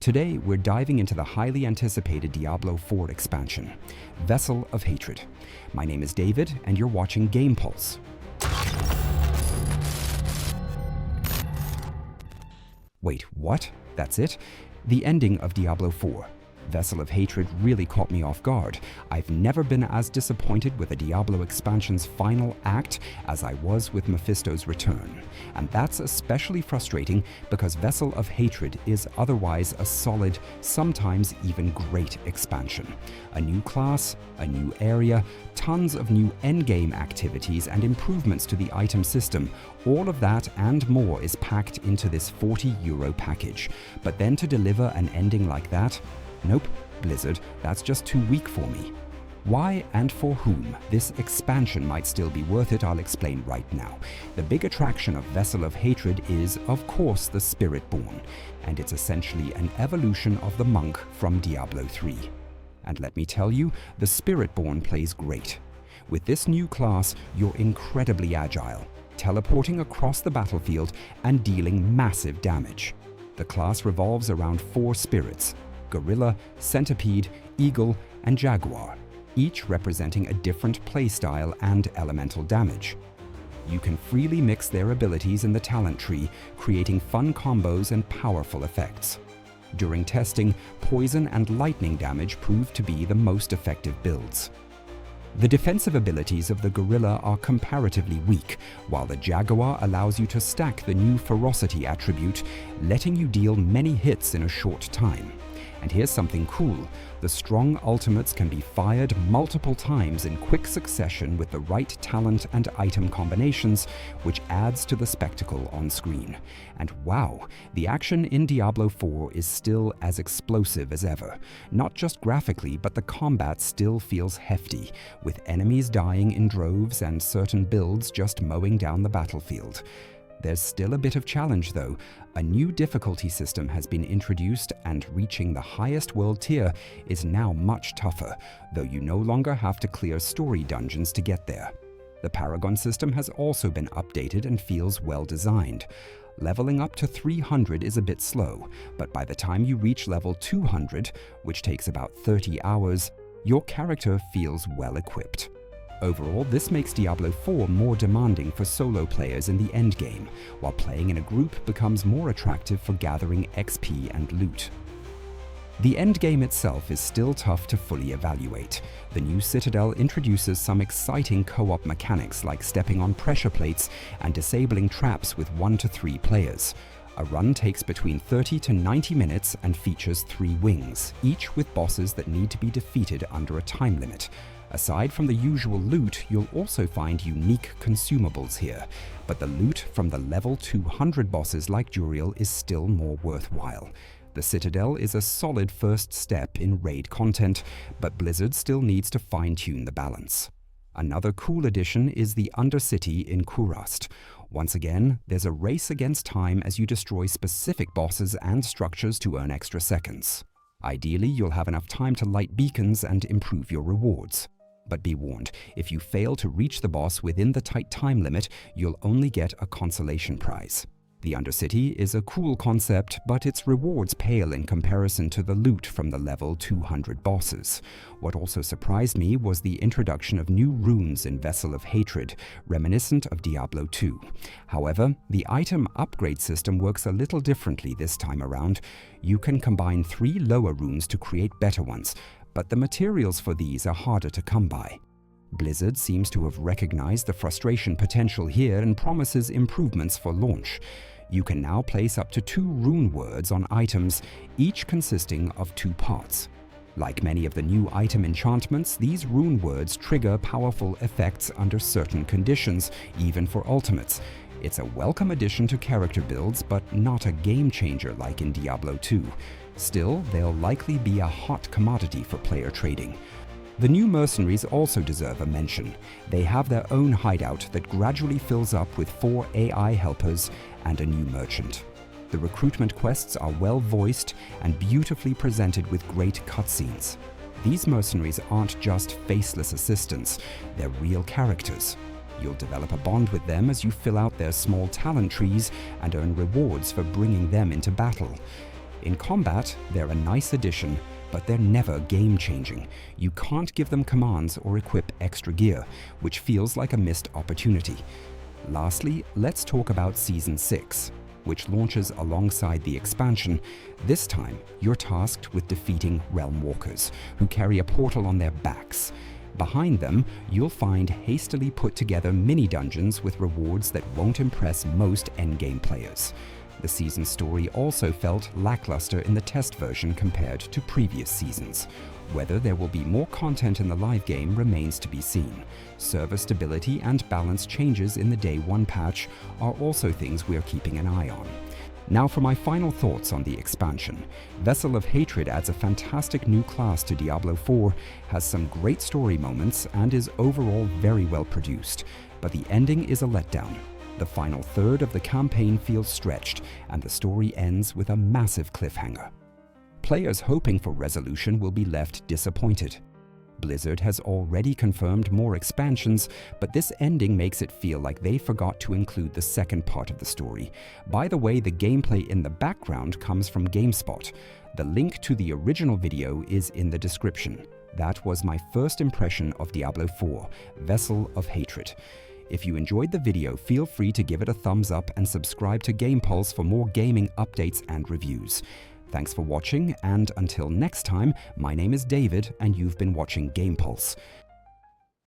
Today, we're diving into the highly anticipated Diablo 4 expansion, Vessel of Hatred. My name is David, and you're watching Game Pulse. Wait, what? That's it? The ending of Diablo 4. Vessel of Hatred really caught me off guard. I've never been as disappointed with a Diablo expansion's final act as I was with Mephisto's return. And that's especially frustrating because Vessel of Hatred is otherwise a solid, sometimes even great expansion. A new class, a new area, tons of new endgame activities and improvements to the item system. All of that and more is packed into this €40 package. But then to deliver an ending like that? Nope, Blizzard, that's just too weak for me. Why and for whom this expansion might still be worth it, I'll explain right now. The big attraction of Vessel of Hatred is, of course, the Spiritborn, and it's essentially an evolution of the monk from Diablo 3. And let me tell you, the Spiritborn plays great. With this new class, you're incredibly agile, teleporting across the battlefield and dealing massive damage. The class revolves around 4 spirits: Gorilla, Centipede, Eagle, and Jaguar, each representing a different playstyle and elemental damage. You can freely mix their abilities in the talent tree, creating fun combos and powerful effects. During testing, poison and lightning damage proved to be the most effective builds. The defensive abilities of the Gorilla are comparatively weak, while the Jaguar allows you to stack the new Ferocity attribute, letting you deal many hits in a short time. And here's something cool. The strong ultimates can be fired multiple times in quick succession with the right talent and item combinations, which adds to the spectacle on screen. And wow, the action in Diablo 4 is still as explosive as ever. Not just graphically, but the combat still feels hefty, with enemies dying in droves and certain builds just mowing down the battlefield. There's still a bit of challenge though. A new difficulty system has been introduced, and reaching the highest world tier is now much tougher, though you no longer have to clear story dungeons to get there. The Paragon system has also been updated and feels well designed. Leveling up to 300 is a bit slow, but by the time you reach level 200, which takes about 30 hours, your character feels well equipped. Overall, this makes Diablo 4 more demanding for solo players in the endgame, while playing in a group becomes more attractive for gathering XP and loot. The endgame itself is still tough to fully evaluate. The new Citadel introduces some exciting co-op mechanics like stepping on pressure plates and disabling traps with 1 to 3 players. A run takes between 30 to 90 minutes and features 3 wings, each with bosses that need to be defeated under a time limit. Aside from the usual loot, you'll also find unique consumables here, but the loot from the level 200 bosses like Juriel is still more worthwhile. The Citadel is a solid first step in raid content, but Blizzard still needs to fine-tune the balance. Another cool addition is the Undercity in Kurast. Once again, there's a race against time as you destroy specific bosses and structures to earn extra seconds. Ideally, you'll have enough time to light beacons and improve your rewards. But be warned, if you fail to reach the boss within the tight time limit, you'll only get a consolation prize. The Undercity is a cool concept, but its rewards pale in comparison to the loot from the level 200 bosses. What also surprised me was the introduction of new runes in Vessel of Hatred, reminiscent of Diablo 2. However, the item upgrade system works a little differently this time around. You can combine 3 lower runes to create better ones, but the materials for these are harder to come by. Blizzard seems to have recognized the frustration potential here and promises improvements for launch. You can now place up to 2 rune words on items, each consisting of 2 parts. Like many of the new item enchantments, these rune words trigger powerful effects under certain conditions, even for ultimates. It's a welcome addition to character builds, but not a game changer like in Diablo 2. Still, they'll likely be a hot commodity for player trading. The new mercenaries also deserve a mention. They have their own hideout that gradually fills up with 4 AI helpers and a new merchant. The recruitment quests are well voiced and beautifully presented with great cutscenes. These mercenaries aren't just faceless assistants, they're real characters. You'll develop a bond with them as you fill out their small talent trees and earn rewards for bringing them into battle. In combat, they're a nice addition, but they're never game-changing. You can't give them commands or equip extra gear, which feels like a missed opportunity. Lastly, let's talk about Season 6, which launches alongside the expansion. This time, you're tasked with defeating Realm Walkers, who carry a portal on their backs. Behind them, you'll find hastily put together mini-dungeons with rewards that won't impress most endgame players. The season's story also felt lackluster in the test version compared to previous seasons. Whether there will be more content in the live game remains to be seen. Server stability and balance changes in the Day 1 patch are also things we're keeping an eye on. Now for my final thoughts on the expansion. Vessel of Hatred adds a fantastic new class to Diablo 4, has some great story moments, and is overall very well produced. But the ending is a letdown. The final third of the campaign feels stretched, and the story ends with a massive cliffhanger. Players hoping for resolution will be left disappointed. Blizzard has already confirmed more expansions, but this ending makes it feel like they forgot to include the second part of the story. By the way, the gameplay in the background comes from GameSpot. The link to the original video is in the description. That was my first impression of Diablo 4, Vessel of Hatred. If you enjoyed the video, feel free to give it a thumbs up and subscribe to GamePulse for more gaming updates and reviews. Thanks for watching, and until next time, my name is David and you've been watching GamePulse.